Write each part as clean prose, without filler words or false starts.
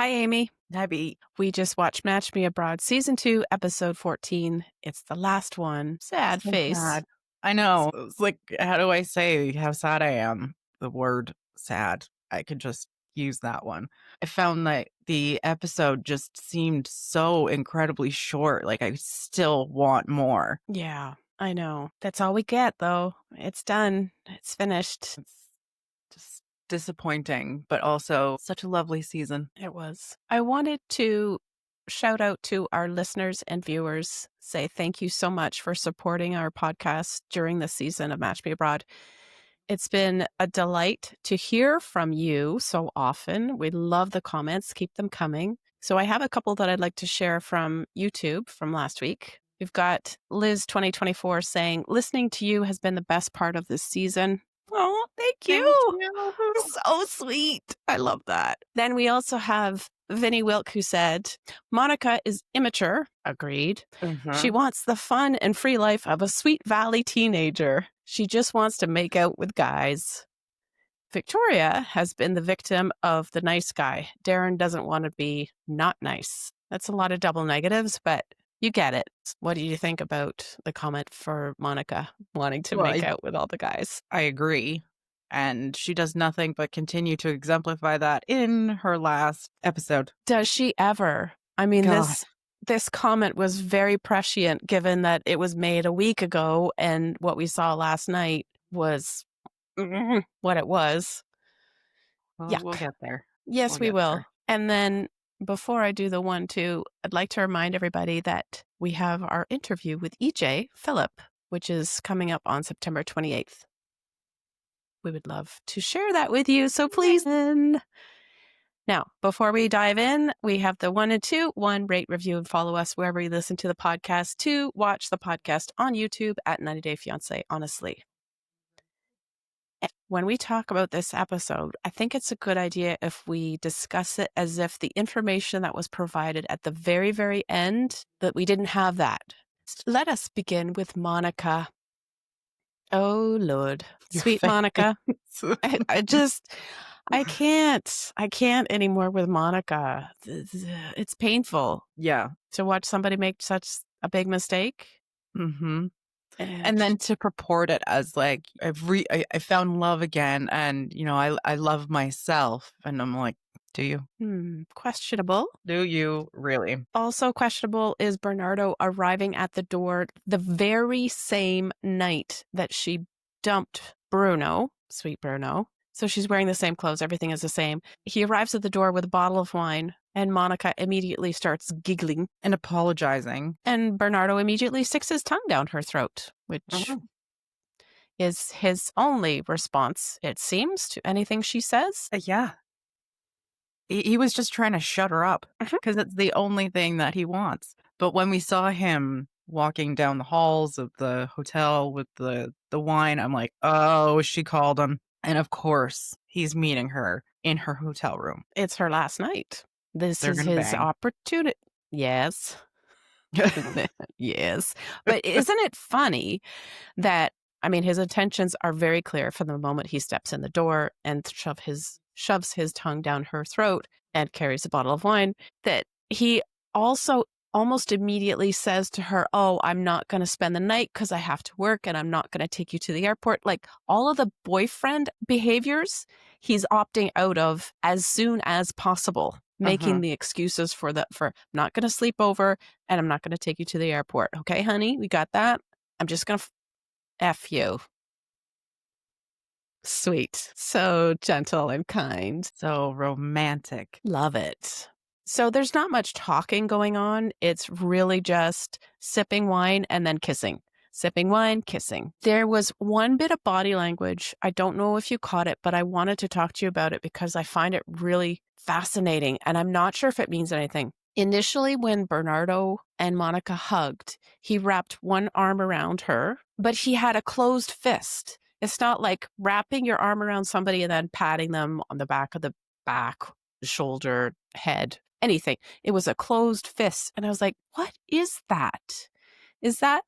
Hi, Amy. Debbie. We just watched Match Me Abroad Season 2, Episode 14. It's the last one. Sad So face. sad. I know. It's like, how do I say how sad I am? The word sad. I could just use that one. I found that the episode just seemed so incredibly short. Like, I still want more. Yeah, I know. That's all we get, though. It's done. It's finished. It's just disappointing, but also such a lovely season. It was. I wanted to shout out to our listeners and viewers, say thank you so much for supporting our podcast during the season of Match Me Abroad. It's been a delight to hear from you so often. We love the comments. Keep them coming. So I have a couple that I'd like to share from YouTube from last week. We've got Liz 2024 saying, listening to you has been the best part of this season. Oh, thank you. So sweet. I love that. Then we also have Vinnie Wilk, who said, Monica is immature. Agreed. She wants the fun and free life of a Sweet Valley teenager. She just wants to make out with guys. Victoria has been the victim of the nice guy. Darren doesn't want to be not nice. That's a lot of double negatives, but you get it. What do you think about the comment for Monica wanting to make out with all the guys? I agree. And she does nothing but continue to exemplify that in her last episode. Does she ever? I mean, God. this comment was very prescient given that it was made a week ago and what we saw last night was what it was. Well, Yuck. we'll get there. Yes, We'll we get will. there. And then before I do the 1-2, I'd like to remind everybody that we have our interview with EJ Phillip, which is coming up on September 28th. We would love to share that with you, so please. Now, before we dive in, we have the 1 and 2. 1, rate, review, and follow us wherever you listen to the podcast. 2, watch the podcast on YouTube at 90 Day Fiancé Honestly. When we talk about this episode, I think it's a good idea if we discuss it as if the information that was provided at the very, very end, that we didn't have that. Let us begin with Monica. Oh, Lord. Sweet Monica. I can't anymore with Monica. It's painful. Yeah. To watch somebody make such a big mistake. Mm-hmm. And then to purport it as like, I found love again and, I love myself. And I'm like, do you? Questionable. Do you really? Also questionable is Bernardo arriving at the door the very same night that she dumped Bruno, sweet Bruno. So she's wearing the same clothes. Everything is the same. He arrives at the door with a bottle of wine and Monica immediately starts giggling. And apologizing. And Bernardo immediately sticks his tongue down her throat, which is his only response, it seems, to anything she says. Yeah. He was just trying to shut her up because it's the only thing that he wants. But when we saw him walking down the halls of the hotel with the wine, I'm like, oh, she called him. And of course, he's meeting her in her hotel room. It's her last night. This is his opportunity. Yes. Yes. But isn't it funny that, I mean, his intentions are very clear from the moment he steps in the door and shoves his tongue down her throat and carries a bottle of wine, that he also almost immediately says to her, oh, I'm not going to spend the night because I have to work and I'm not going to take you to the airport. Like all of the boyfriend behaviors, he's opting out of as soon as possible, making the excuses for I'm not going to sleep over and I'm not going to take you to the airport. Okay, honey, we got that. I'm just going to F you. Sweet. So gentle and kind. So romantic. Love it. So there's not much talking going on. It's really just sipping wine and then kissing. Sipping wine, kissing. There was one bit of body language. I don't know if you caught it, but I wanted to talk to you about it because I find it really fascinating and I'm not sure if it means anything. Initially, when Bernardo and Monica hugged, he wrapped one arm around her, but he had a closed fist. It's not like wrapping your arm around somebody and then patting them on the back of the back, shoulder, head, anything. It was a closed fist. And I was like, what is that? Is that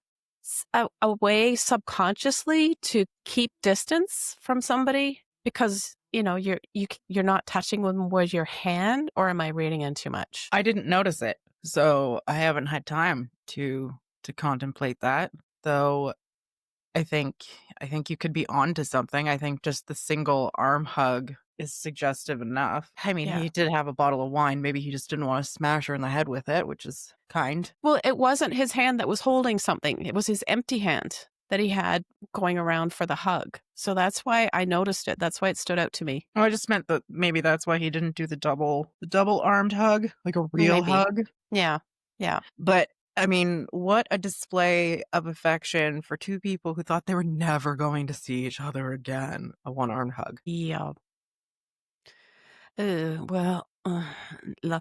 a way subconsciously to keep distance from somebody? Because you're not touching them with your hand, or am I reading in too much? I didn't notice it, so I haven't had time to contemplate that, though I think I think you could be onto something. I think just the single arm hug is suggestive enough. I mean, Yeah. he did have a bottle of wine, maybe he just didn't wanna smash her in the head with it, which is kind. Well, it wasn't his hand that was holding something. It was his empty hand that he had going around for the hug. So that's why I noticed it. That's why it stood out to me. Oh, I just meant that maybe that's why he didn't do the double-armed hug, like a real Maybe. hug. Yeah. Yeah. But, I mean, what a display of affection for 2 people who thought they were never going to see each other again, a one-armed hug. Yeah. Well, lo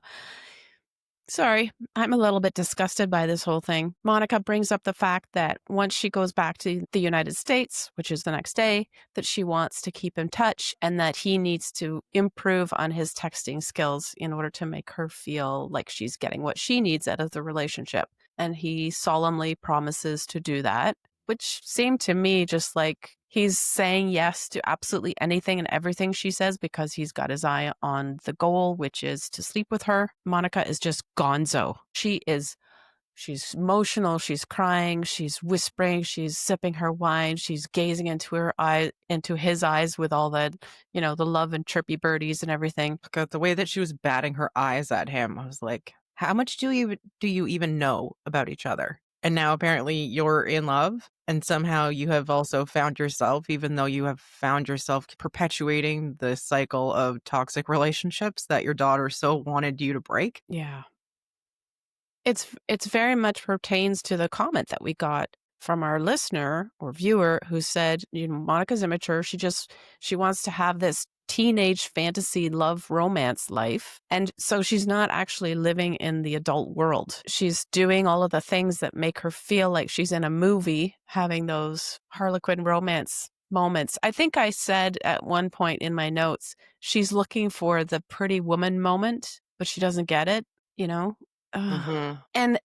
sorry, I'm a little bit disgusted by this whole thing. Monica brings up the fact that once she goes back to the United States, which is the next day, that she wants to keep in touch and that he needs to improve on his texting skills in order to make her feel like she's getting what she needs out of the relationship. And he solemnly promises to do that, which seemed to me just like he's saying yes to absolutely anything and everything she says because he's got his eye on the goal, which is to sleep with her. Monica is just gonzo. She's emotional, she's crying, she's whispering, she's sipping her wine, she's gazing into his eyes with all the love and chirpy birdies and everything. God, the way that she was batting her eyes at him, I was like, "How much do you even know about each other?" And now apparently you're in love, and somehow you have also found yourself, even though you have found yourself perpetuating the cycle of toxic relationships that your daughter so wanted you to break. Yeah. It's very much pertains to the comment that we got from our listener or viewer who said, Monica's immature. She wants to have this teenage fantasy love romance life. And so she's not actually living in the adult world. She's doing all of the things that make her feel like she's in a movie, having those Harlequin romance moments. I think I said at one point in my notes, she's looking for the pretty woman moment, but she doesn't get it, you know? Mhm. And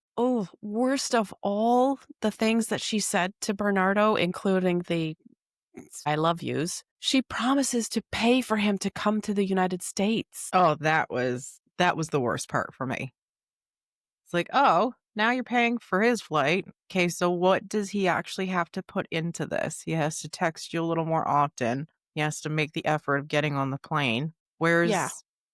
worst of all, the things that she said to Bernardo, including the I love yous, she promises to pay for him to come to the United States. Oh, that was the worst part for me. It's like, "Oh, now you're paying for his flight. Okay, so what does he actually have to put into this? He has to text you a little more often. He has to make the effort of getting on the plane. Yeah.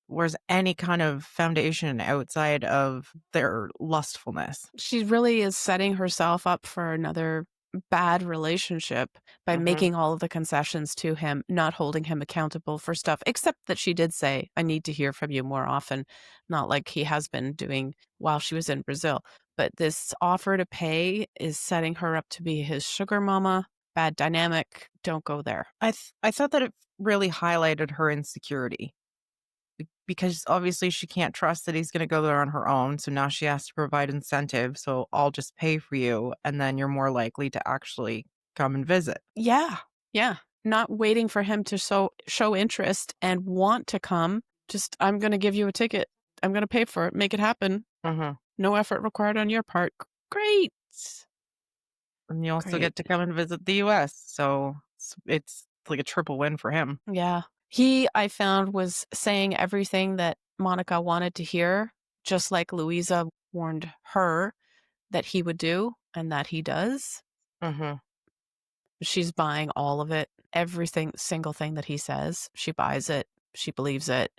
Where's any kind of foundation outside of their lustfulness?" She really is setting herself up for another bad relationship by Mhm. making all of the concessions to him, not holding him accountable for stuff, except that she did say, I need to hear from you more often, not like he has been doing while she was in Brazil. But this offer to pay is setting her up to be his sugar mama. Bad dynamic. Don't go there. I thought that it really highlighted her insecurity because obviously she can't trust that he's gonna go there on her own, so now she has to provide incentive, so I'll just pay for you, and then you're more likely to actually come and visit. Yeah. Yeah. Not waiting for him to show interest and want to come. Just, I'm going to give you a ticket. I'm going to pay for it. Make it happen. Mhm. No effort required on your part. Great. And you also Great. get to come and visit the US, so it's like a triple win for him. Yeah. He, I found, was saying everything that Monica wanted to hear, just like Louisa warned her that he would do and that he does. Mhm. She's buying all of it. Everything, single thing that he says, she buys it. She believes it.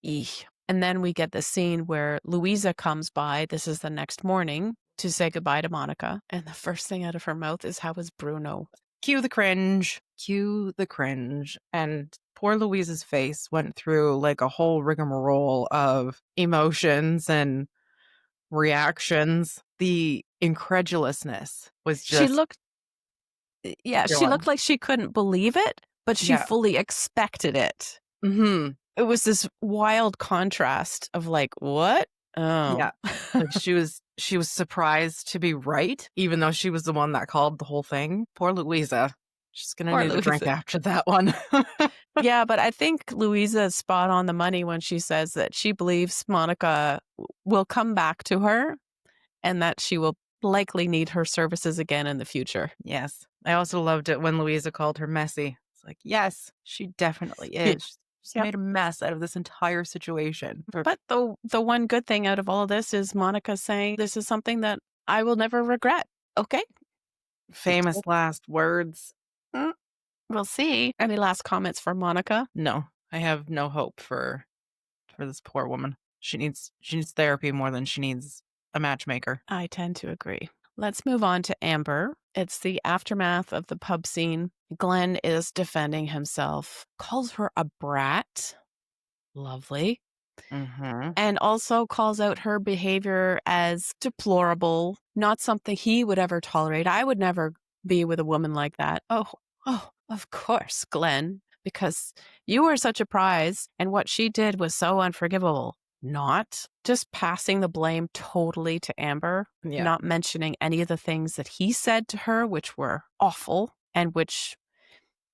Eek. And then we get the scene where Louisa comes by. This is the next morning to say goodbye to Monica. And the first thing out of her mouth is, how is Bruno? Cue the cringe. Cue the cringe. And poor Louise's face went through like a whole rigmarole of emotions and reactions. The incredulousness was She just looked, yeah, she looked gone. like she couldn't believe it, but she Yeah. fully expected it. Mhm. It was this wild contrast of like, what? Oh. Yeah. Like she was surprised to be right, even though she was the one that called the whole thing. Poor Louisa. She's gonna Poor need a drink Louisa. after that one. Yeah, but I think Louisa is spot on the money when she says that she believes Monica will come back to her and that she will likely need her services again in the future. Yes. I also loved it when Louisa called her messy. It's like, yes, she definitely Yeah. is. She's Yep. made a mess out of this entire situation. But the one good thing out of all of this is Monica saying, "This is something that I will never regret." Okay. Famous last words. Mm, we'll see. Any last comments for Monica? No, I have no hope for this poor woman. She needs therapy more than she needs a matchmaker. I tend to agree. Let's move on to Amber. It's the aftermath of the pub scene. Glenn is defending himself, calls her a brat. Lovely. Mhm. And also calls out her behavior as deplorable, not something he would ever tolerate. I would never be with a woman like that. Oh, of course, Glenn, because you were such a prize, and what she did was so unforgivable. Not just passing the blame totally to Amber, Yeah. not mentioning any of the things that he said to her, which were awful and which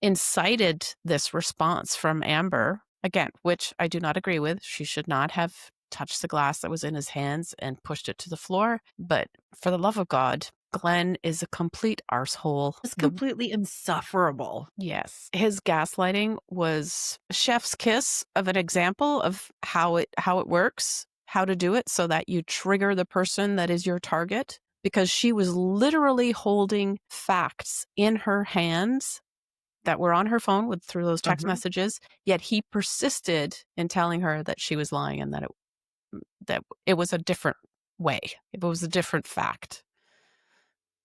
incited this response from Amber, again, which I do not agree with. She should not have touched the glass that was in his hands and pushed it to the floor. But for the love of God, Glenn is a complete arsehole. It's completely insufferable. Yes. His gaslighting was chef's kiss of an example of how it works, how to do it so that you trigger the person that is your target, because she was literally holding facts in her hands that were on her phone through those text Mhm. messages, yet he persisted in telling her that she was lying and that it was a different way. It was a different fact.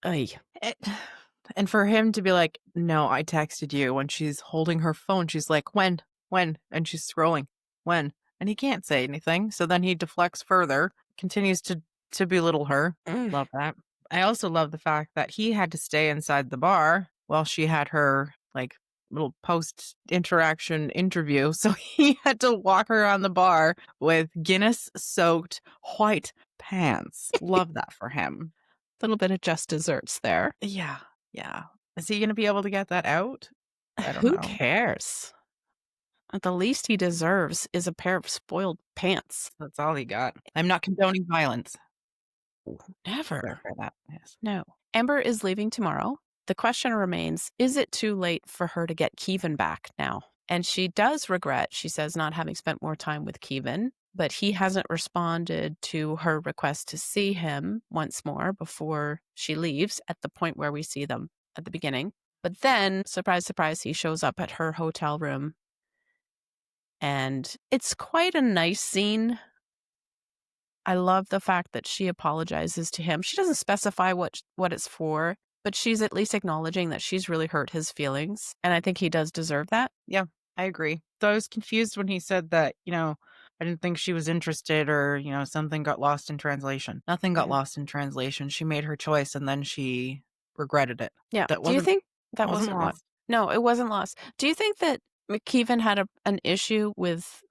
Ay. It and for him to be like, "No, I texted you," when she's holding her phone, she's like, "When? When?" And she's scrolling, "When?" And he can't say anything, so then he deflects further, continues to belittle her. Mm. Love that. I also love the fact that he had to stay inside the bar while she had her, like, little post-interaction interview, so he had to walk around the bar with Guinness-soaked white pants. Love that for him. Little bit of just desserts there. Yeah, yeah. Is he gonna be able to get that out? I don't Who know. cares? The least he deserves is a pair of spoiled pants. That's all he got. I'm not condoning violence. Never. Clarify that, yes. No. Amber is leaving tomorrow. The question remains, is it too late for her to get Keven back now? And she does regret, she says, not having spent more time with Keven, but he hasn't responded to her request to see him once more before she leaves at the point where we see them at the beginning. But then, surprise, surprise, he shows up at her hotel room. And it's quite a nice scene. I love the fact that she apologizes to him. She doesn't specify what it's for, but she's at least acknowledging that she's really hurt his feelings, and I think he does deserve that. Yeah, I agree. So I was confused when he said that, I didn't think she was interested or, something got lost in translation. Nothing got Mhm. lost in translation. She made her choice and then she regretted it. Yeah. That Do you wasn't think that wasn't wasn't what? lost. No, it wasn't lost. Do you think that McKeven had an issue with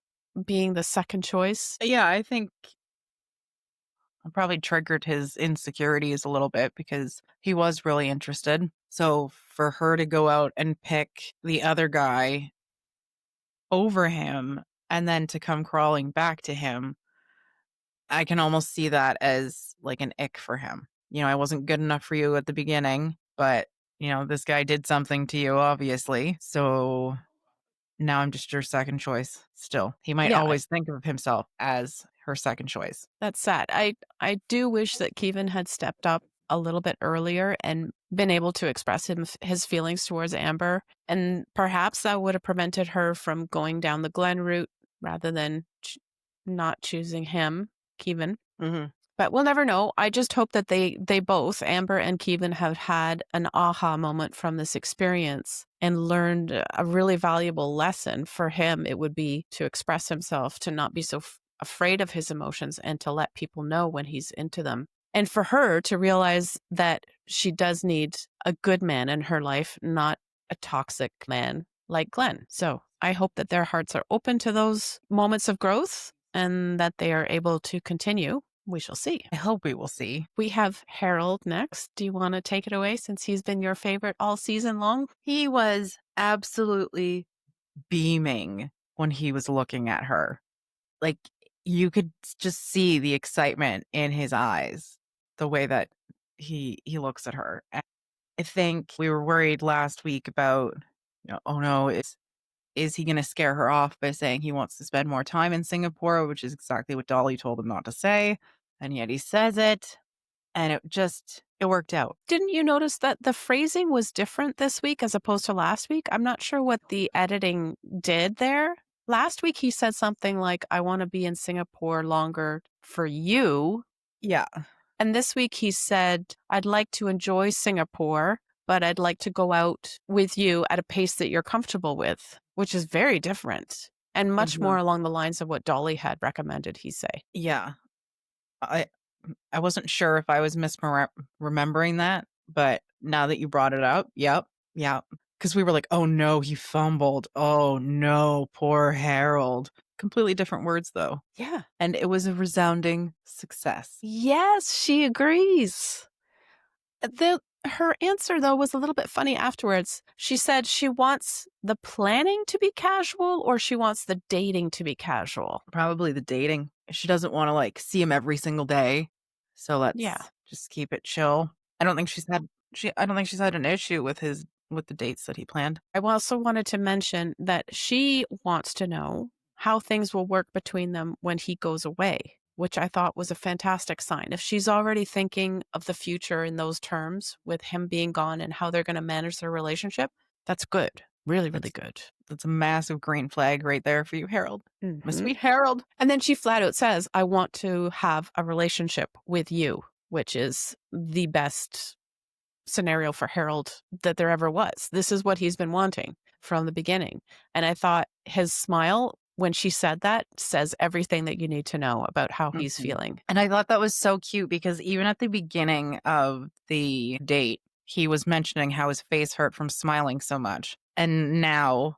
being the second choice? Yeah, I think it probably triggered his insecurities a little bit because he was really interested. So for her to go out and pick the other guy over him and then to come crawling back to him, I can almost see that as like an ick for him. I wasn't good enough for you at the beginning, but this guy did something to you, obviously. So now I'm just your second choice still. He might Yeah, always think of himself as her second choice. that's sad. I do wish that Keven had stepped up a little bit earlier and been able to express his feelings towards Amber, and perhaps that would have prevented her from going down the Glen route rather than not choosing him, Keven. Mhm. But we'll never know. I just hope that they both, Amber and Keven, have had an aha moment from this experience and learned a really valuable lesson. For him, it would be to express himself, to not be so afraid of his emotions, and to let people know when he's into them. And for her to realize that she does need a good man in her life, not a toxic man like Glenn. So I hope that their hearts are open to those moments of growth and that they are able to continue. We shall see. I hope we will see. We have Harold next. Do you want to take it away since he's been your favorite all season long? He was absolutely beaming when he was looking at her. Like, you could just see the excitement in his eyes, the way that he looks at her. And I think we were worried last week about oh no, is he gonna scare her off by saying he wants to spend more time in Singapore, which is exactly what Dolly told him not to say, and yet he says it, and it worked out. Didn't you notice that the phrasing was different this week as opposed to last week? I'm not sure what the editing did there. Last week, he said something like, I want to be in Singapore longer for you. Yeah. And this week, he said, I'd like to enjoy Singapore, but I'd like to go out with you at a pace that you're comfortable with, which is very different and much more Mhm. along the lines of what Dolly had recommended he say. Yeah. I I wasn't sure if I was remembering that, but now that you brought it up, yep, yep. Because we were like, "Oh, no, he fumbled. Oh, no, poor Harold." Completely different words, though, Yeah. and it was a resounding success. Yes, she agrees. Her answer, though, was a little bit funny afterwards. She said she wants the planning to be casual or she wants the dating to be casual. Probably the dating. She doesn't wanna, like, see him every single day, so Yeah. let's just keep it chill. I don't think she's had an issue with the dates that he planned. I also wanted to mention that she wants to know how things will work between them when he goes away, which I thought was a fantastic sign. If she's already thinking of the future in those terms with him being gone and how they're going to manage their relationship, that's good. Really, really That's good. that's a massive green flag right there for you, Harold. My Hmm. sweet Harold. And then she flat out says, I want to have a relationship with you, which is the best scenario for Harold that there ever was. This is what he's been wanting from the beginning. And I thought his smile when she said that says everything that you need to know about how he's Mhm. feeling. And I thought that was so cute because even at the beginning of the date, he was mentioning how his face hurt from smiling so much. And now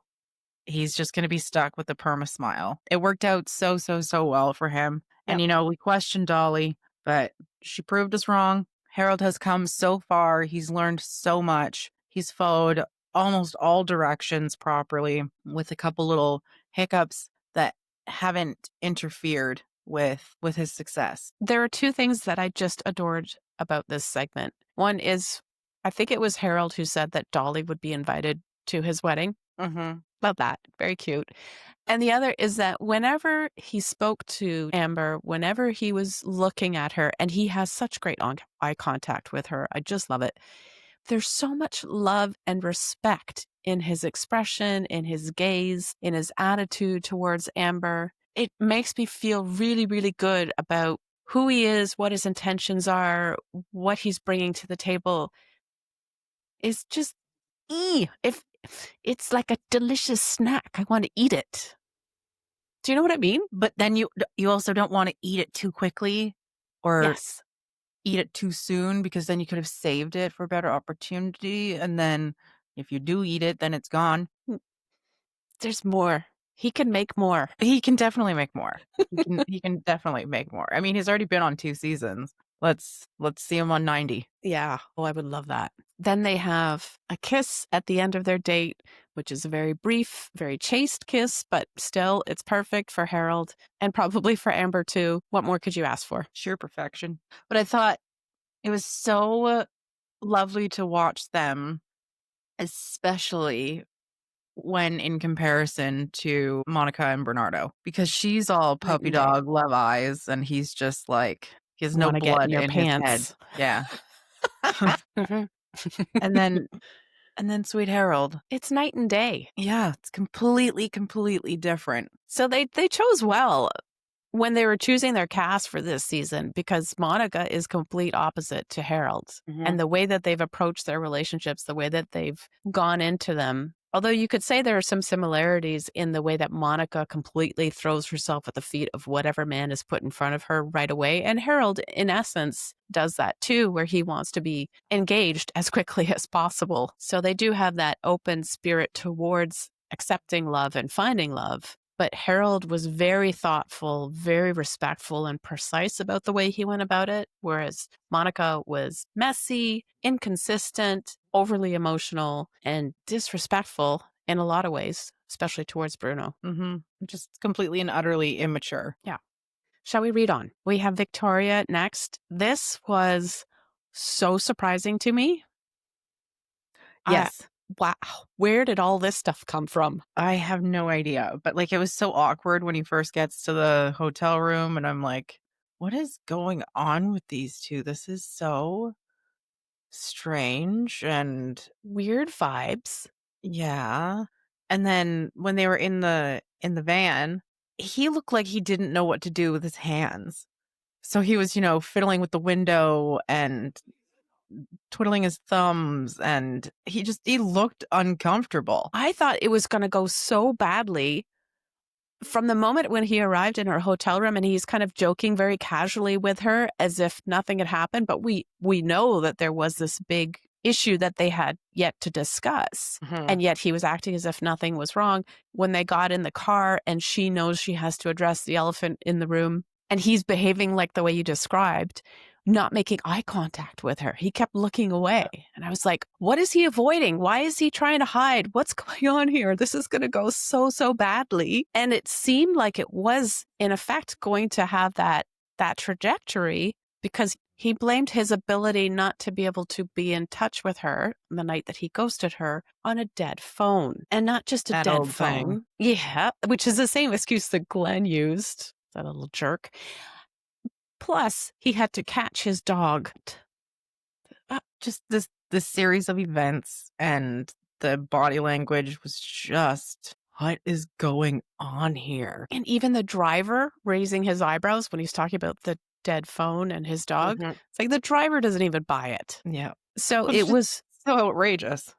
he's just gonna be stuck with the perma smile. It worked out so, so, so well for him. And, Yep. we questioned Dolly, but she proved us wrong. Harold has come so far. He's learned so much. He's followed almost all directions properly with a couple little hiccups that haven't interfered with his success. There are two things that I just adored about this segment. One is, I think it was Harold who said that Dolly would be invited to his wedding. Mhm. Love that. Very cute. And the other is that whenever he spoke to Amber, whenever he was looking at her, and he has such great eye contact with her, I just love it. There's so much love and respect in his expression, in his gaze, in his attitude towards Amber. It makes me feel really, really good about who he is, what his intentions are, what he's bringing to the table. It's just, if it's like a delicious snack, I want to eat it. Do you know what I mean? But then you also don't wanna eat it too quickly or Yes. eat it too soon because then you could have saved it for a better opportunity, and then if you do eat it, then it's gone. Mm, there's more. He can make more. He can definitely make more. He can definitely make more. I mean, he's already been on 2 seasons. Let's see him on 90. Yeah. Oh, I would love that. Then they have a kiss at the end of their date, which is a very brief, very chaste kiss, but still it's perfect for Harold and probably for Amber too. What more could you ask for? Sheer perfection. But I thought it was so lovely to watch them, especially when in comparison to Monica and Bernardo, because she's all Night puppy and day. dog, love eyes, and he's just like he has no Want to get in blood your in his head. pants. Yeah. Mhm. And then Sweet Harold. It's night and day. Yeah, it's completely, completely different. So they chose well when they were choosing their cast for this season because Monica is complete opposite to Harold. Mhm. And the way that they've approached their relationships, the way that they've gone into them, although you could say there are some similarities in the way that Monica completely throws herself at the feet of whatever man is put in front of her right away. And Harold, in essence, does that too, where he wants to be engaged as quickly as possible. So they do have that open spirit towards accepting love and finding love. But Harold was very thoughtful, very respectful, and precise about the way he went about it, whereas Monica was messy, inconsistent, overly emotional, and disrespectful in a lot of ways, especially towards Bruno. Mhm. Just completely and utterly immature. Yeah. Shall we read on? We have Victoria next. This was so surprising to me. I Yes. wow, where did all this stuff come from? I have no idea, but, like, it was so awkward when he first gets to the hotel room, and I'm like, "What is going on with these 2? This is so strange," and Weird vibes. yeah, and then when they were in the van, he looked like he didn't know what to do with his hands. So he was, fiddling with the window and twiddling his thumbs, and he looked uncomfortable. I thought it was gonna go so badly from the moment when he arrived in her hotel room and he's kind of joking very casually with her as if nothing had happened, but we know that there was this big issue that they had yet to discuss. Mhm. And yet he was acting as if nothing was wrong. When they got in the car and she knows she has to address the elephant in the room and he's behaving like the way you described, not making eye contact with her. He kept looking away. And I was like, what is he avoiding? Why is he trying to hide? What's going on here? This is going to go so, so badly. And it seemed like it was, in effect, going to have that trajectory because he blamed his ability not to be able to be in touch with her the night that he ghosted her on a dead phone. And not just a That dead old thing. phone. Yeah, which is the same excuse that Glenn used, that little jerk. Plus, he had to catch his dog. Just this series of events and the body language was just, "What is going on here?" And even the driver raising his eyebrows when he's talking about the dead phone and his dog, Mhm. it's like the driver doesn't even buy it. Yeah. So Well, it's just so outrageous.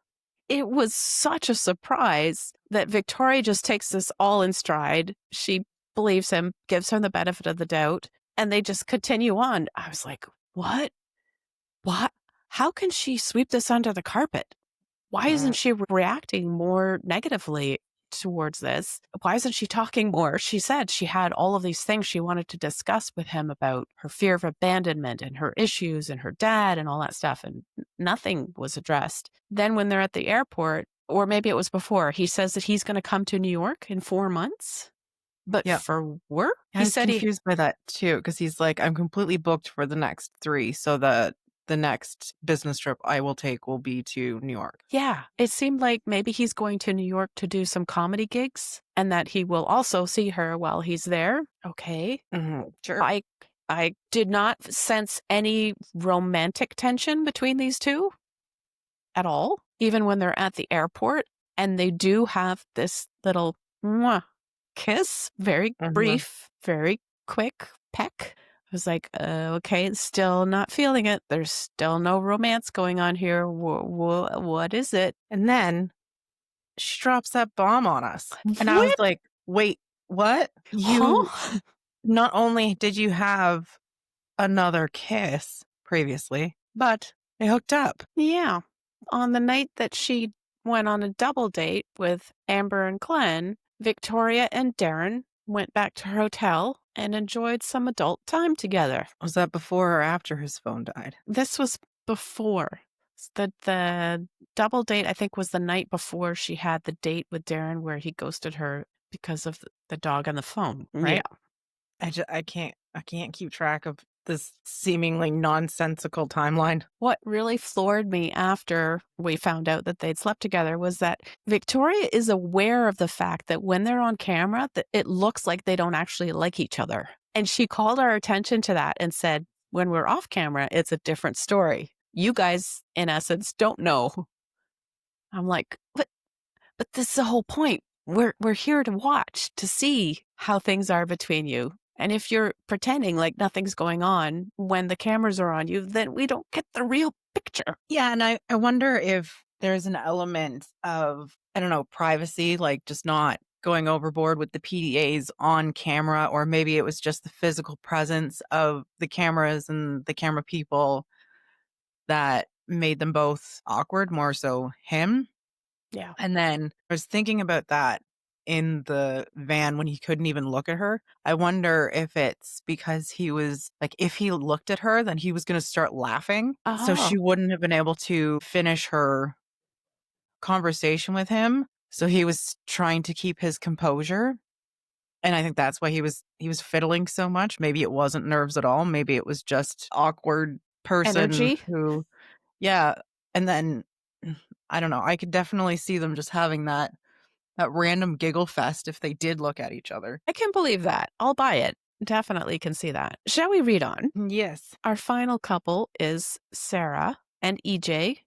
it was such a surprise that Victoria just takes this all in stride. She believes him, gives him the benefit of the doubt, and they just continue on. I was like, "What? What? How can she sweep this under the carpet? Why isn't Mhm. she reacting more negatively towards this? Why isn't she talking more?" She said she had all of these things she wanted to discuss with him about her fear of abandonment and her issues and her dad and all that stuff, and nothing was addressed. Then when they're at the airport, or maybe it was before, he says that he's going to come to New York in 4 months, but Yeah. for work? I He was said he confused by that too, because he's like, "I'm completely booked for the next 3, so the next business trip I will take will be to New York." Yeah, it seemed like maybe he's going to New York to do some comedy gigs and that he will also see her while he's there. Okay. Mhm. Sure. I did not sense any romantic tension between these two at all, even when they're at the airport and they do have this little mwah kiss, very Mhm. brief, very quick peck. I was like, okay, still not feeling it. There's still no romance going on here. What is it? And then she drops that bomb on us, and I was What? like, "Wait, what? You Huh? not only did you have another kiss previously, but they hooked up." Yeah. On the night that she went on a double date with Amber and Glenn, Victoria and Darren went back to her hotel and enjoyed some adult time together. Was that before or after his phone died? This was before. The double date, I think, was the night before she had the date with Darren where he ghosted her because of the dog on the phone, Yeah. right? I can't keep track of this seemingly nonsensical timeline. What really floored me after we found out that they'd slept together was that Victoria is aware of the fact that when they're on camera, that it looks like they don't actually like each other. And she called our attention to that and said, when we're off camera, it's a different story. You guys, in essence, don't know. I'm like, but this is the whole point. We're here to watch, to see how things are between you. And if you're pretending like nothing's going on when the cameras are on you, then we don't get the real picture. Yeah, and I wonder if there's an element of, I don't know, privacy, like just not going overboard with the PDAs on camera, or maybe it was just the physical presence of the cameras and the camera people that made them both awkward, more so him. Yeah. And then I was thinking about that in the van when he couldn't even look at her. I wonder if it's because he was like, if he looked at her, then he was going to start laughing. So Oh, she wouldn't have been able to finish her conversation with him. So he was trying to keep his composure. And I think that's why he was fiddling so much. Maybe it wasn't nerves at all. Maybe it was just awkward person energy. who, yeah. And then I don't know. I could definitely see them just having that random giggle fest if they did look at each other. I can believe that. I'll buy it. Definitely can see that. Shall we read on? Yes. Our final couple is Sarah and EJ.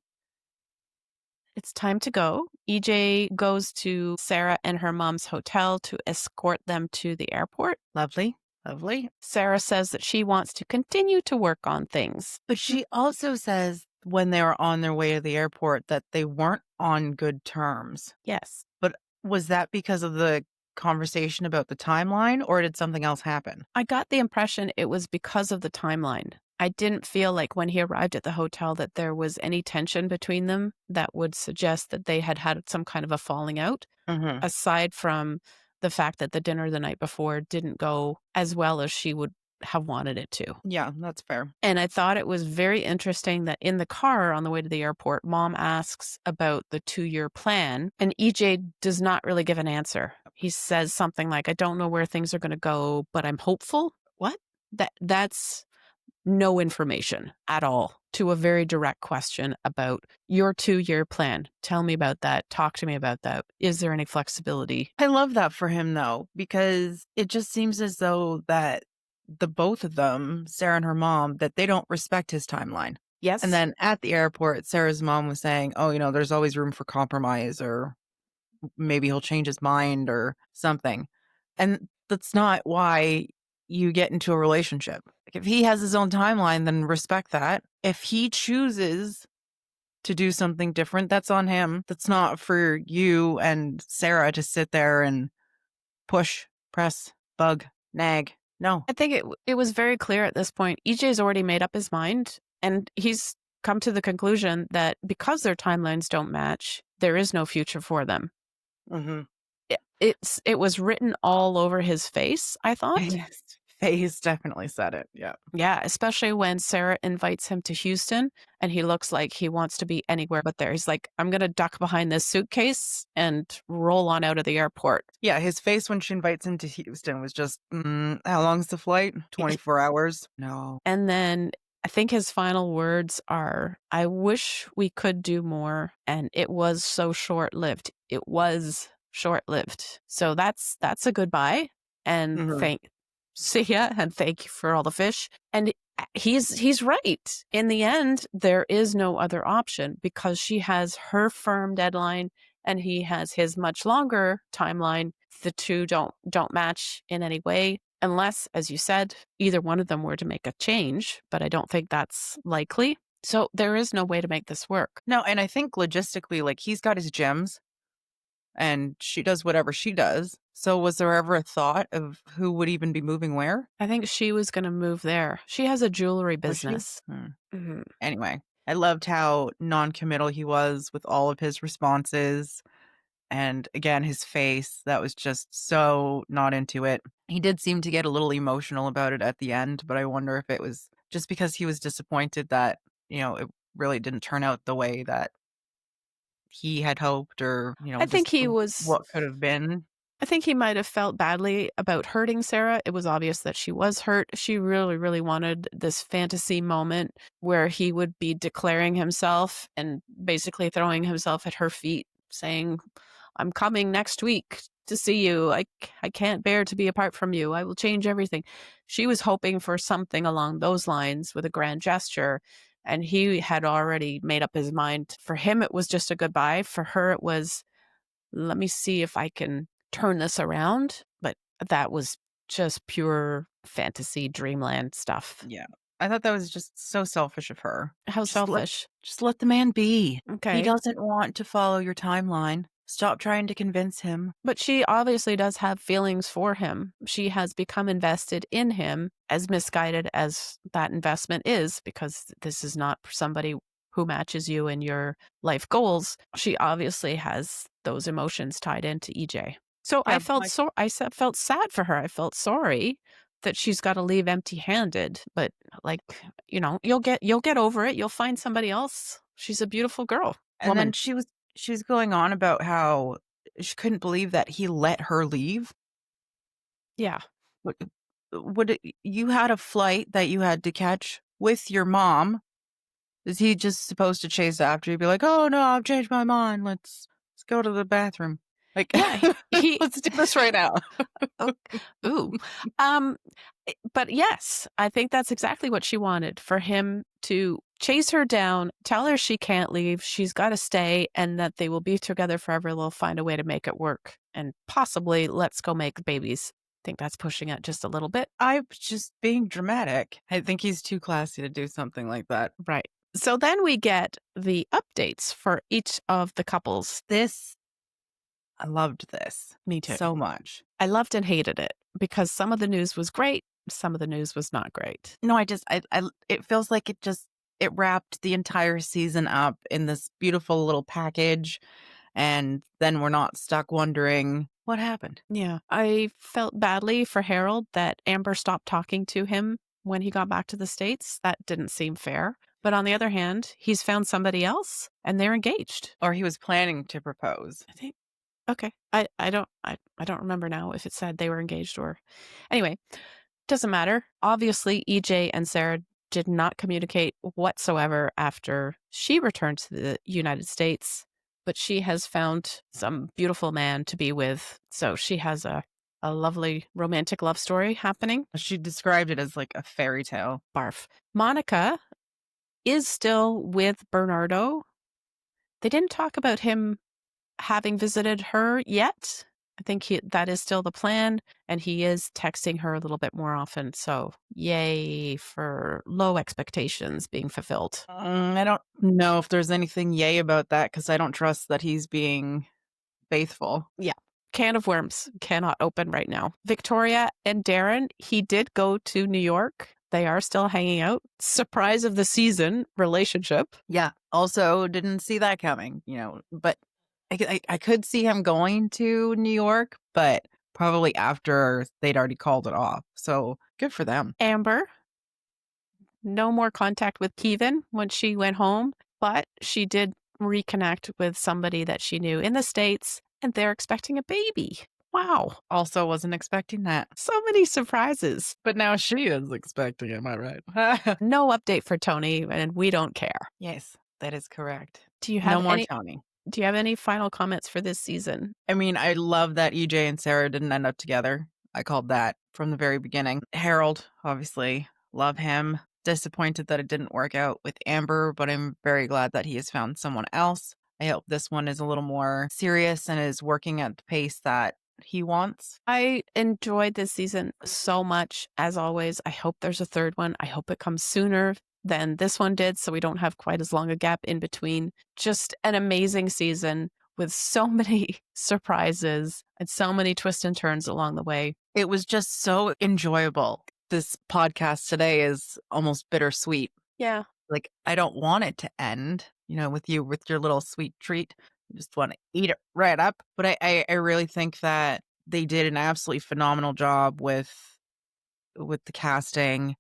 It's time to go. EJ goes to Sarah and her mom's hotel to escort them to the airport. Lovely. Lovely. Sarah says that she wants to continue to work on things. But she also says when they were on their way to the airport that they weren't on good terms. Yes. But was that because of the conversation about the timeline, or did something else happen? I got the impression it was because of the timeline. I didn't feel like when he arrived at the hotel that there was any tension between them that would suggest that they had had some kind of a falling out, Mhm. aside from the fact that the dinner the night before didn't go as well as she would have wanted it to. Yeah, that's fair. And I thought it was very interesting that in the car on the way to the airport, mom asks about the 2-year plan, and EJ does not really give an answer. He says something like, I don't know where things are going to go, but I'm hopeful. What? That's no information at all to a very direct question about your 2-year plan. Tell me about that. Talk to me about that. Is there any flexibility? I love that for him though, because it just seems as though that the both of them, Sarah and her mom, that they don't respect his timeline. Yes. And then at the airport, Sarah's mom was saying, "Oh, there's always room for compromise, or maybe he'll change his mind or something." And that's not why you get into a relationship. Like, if he has his own timeline, then respect that. If he chooses to do something different, that's on him. That's not for you and Sarah to sit there and push, press, bug, nag. No. I think it was very clear at this point. EJ's already made up his mind, and he's come to the conclusion that because their timelines don't match, there is no future for them. Mhm. It was written all over his face, I thought. Yes. Face definitely said it. Yeah. Yeah, especially when Sarah invites him to Houston and he looks like he wants to be anywhere but there. He's like, I'm going to duck behind this suitcase and roll on out of the airport. Yeah, his face when she invites him to Houston was just, how long's the flight? 24 hours? No. And then I think his final words are, I wish we could do more. And it was so short lived. It was short lived. So that's a goodbye. And Mhm. see ya, and thank you for all the fish. And he's right. In the end, there is no other option because she has her firm deadline and he has his much longer timeline. The two don't match in any way unless, as you said, either one of them were to make a change, but I don't think that's likely. So there is no way to make this work. No, and I think logistically, like, he's got his gems and she does whatever she does. So was there ever a thought of who would even be moving where? I think she was going to move there. She has a jewelry Was she? business. Mhm. Anyway, I loved how non-committal he was with all of his responses. And again, his face, that was just so not into it. He did seem to get a little emotional about it at the end, but I wonder if it was just because he was disappointed that, it really didn't turn out the way that he had hoped, or, I think just he was what could have been. I think he might have felt badly about hurting Sarah. It was obvious that she was hurt. She really, really wanted this fantasy moment where he would be declaring himself and basically throwing himself at her feet, saying, I'm coming next week to see you. I can't bear to be apart from you. I will change everything. She was hoping for something along those lines with a grand gesture. And he had already made up his mind. For him, it was just a goodbye. For her, it was, let me see if I can turn this around. But that was just pure fantasy dreamland stuff. Yeah. I thought that was just so selfish of her. How Just let selfish. just let the man be. He Okay. doesn't want to follow your timeline. Stop trying to convince him. But she obviously does have feelings for him. She has become invested in him, as misguided as that investment is, because this is not somebody who matches you in your life goals. She obviously has those emotions tied into EJ. So Yeah, felt sad for her. I felt sorry that she's got to leave empty-handed, but like, you'll get over it. You'll find somebody else. She's a beautiful girl, and then woman. she was going on about how she couldn't believe that he let her leave. Yeah. What you had a flight that you had to catch with your mom, Is he just supposed to chase after you? Be like, "Oh no, I've changed my mind. Let's go to the bathroom. Like, Yeah, he let's do this right now." oh, ooh, um, but yes, I think that's exactly what she wanted, for him to chase her down, tell her she can't leave, she's gotta stay, and that they will be together forever, they'll find a way to make it work, and possibly, let's go make babies. Think that's pushing it just a little bit. I'm just being dramatic. I think he's too classy to do something like that. Right. So then we get the updates for each of the couples. I loved this Me too. so much. I loved and hated it because some of the news was great, some of the news was not great. No, it feels like it wrapped the entire season up in this beautiful little package, and then we're not stuck wondering what happened. Yeah. I felt badly for Harold that Amber stopped talking to him when he got back to the States. That didn't seem fair. But on the other hand, he's found somebody else and they're engaged. Or he was planning to propose. I think okay. I don't remember now if it said they were engaged or anyway, doesn't matter. Obviously, EJ and Sarah did not communicate whatsoever after she returned to the United States, but she has found some beautiful man to be with. So she has a lovely romantic love story happening. She described it as like a fairy tale. Barf. Monica is still with Bernardo. They didn't talk about him having visited her yet. I think that is still the plan, and he is texting her a little bit more often. So, yay for low expectations being fulfilled. I don't know if there's anything yay about that because I don't trust that he's being faithful. Yeah. Can of worms cannot open right now. Victoria and Darren, he did go to New York. They are still hanging out. Surprise of the season relationship. Yeah. Also, didn't see that coming, but I could see him going to New York, but probably after they'd already called it off. So good for them. Amber, no more contact with Keven when she went home, but she did reconnect with somebody that she knew in the States, and they're expecting a baby. Wow. Also wasn't expecting that. So many surprises. But now she is expecting it, am I right? No update for Tony, and we don't care. Yes, that is correct. Do you No have more any Tony. do you have any final comments for this season? I mean, I love that EJ and Sarah didn't end up together. I called that from the very beginning. Harold, obviously, love him. Disappointed that it didn't work out with Amber, but I'm very glad that he has found someone else. I hope this one is a little more serious and is working at the pace that he wants. I enjoyed this season so much. As always, I hope there's a third one. I hope it comes sooner than this one did, so we don't have quite as long a gap in between. Just an amazing season with so many surprises and so many twists and turns along the way. It was just so enjoyable. This podcast today is almost bittersweet. Yeah. Like, I don't want it to end, with you with your little sweet treat. You just want to eat it right up. But I really think that they did an absolutely phenomenal job with the casting.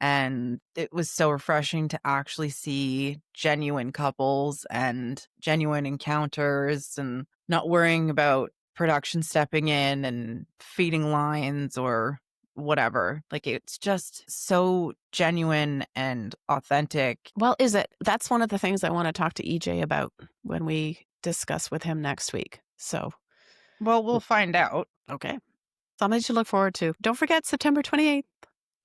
And it was so refreshing to actually see genuine couples and genuine encounters and not worrying about production stepping in and feeding lines or whatever. Like, it's just so genuine and authentic. Well, is it? That's one of the things I want to talk to EJ about when we discuss with him next week. So, Well, we'll find out. okay. Something to look forward to. Don't forget September 28th,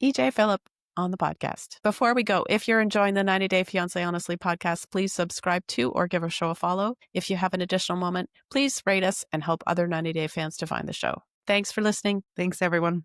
EJ Phillip on the podcast. Before we go, if you're enjoying the 90 Day Fiancé Honestly podcast, please subscribe to or give our show a follow. If you have an additional moment, please rate us and help other 90 Day fans to find the show. Thanks for listening. Thanks, everyone.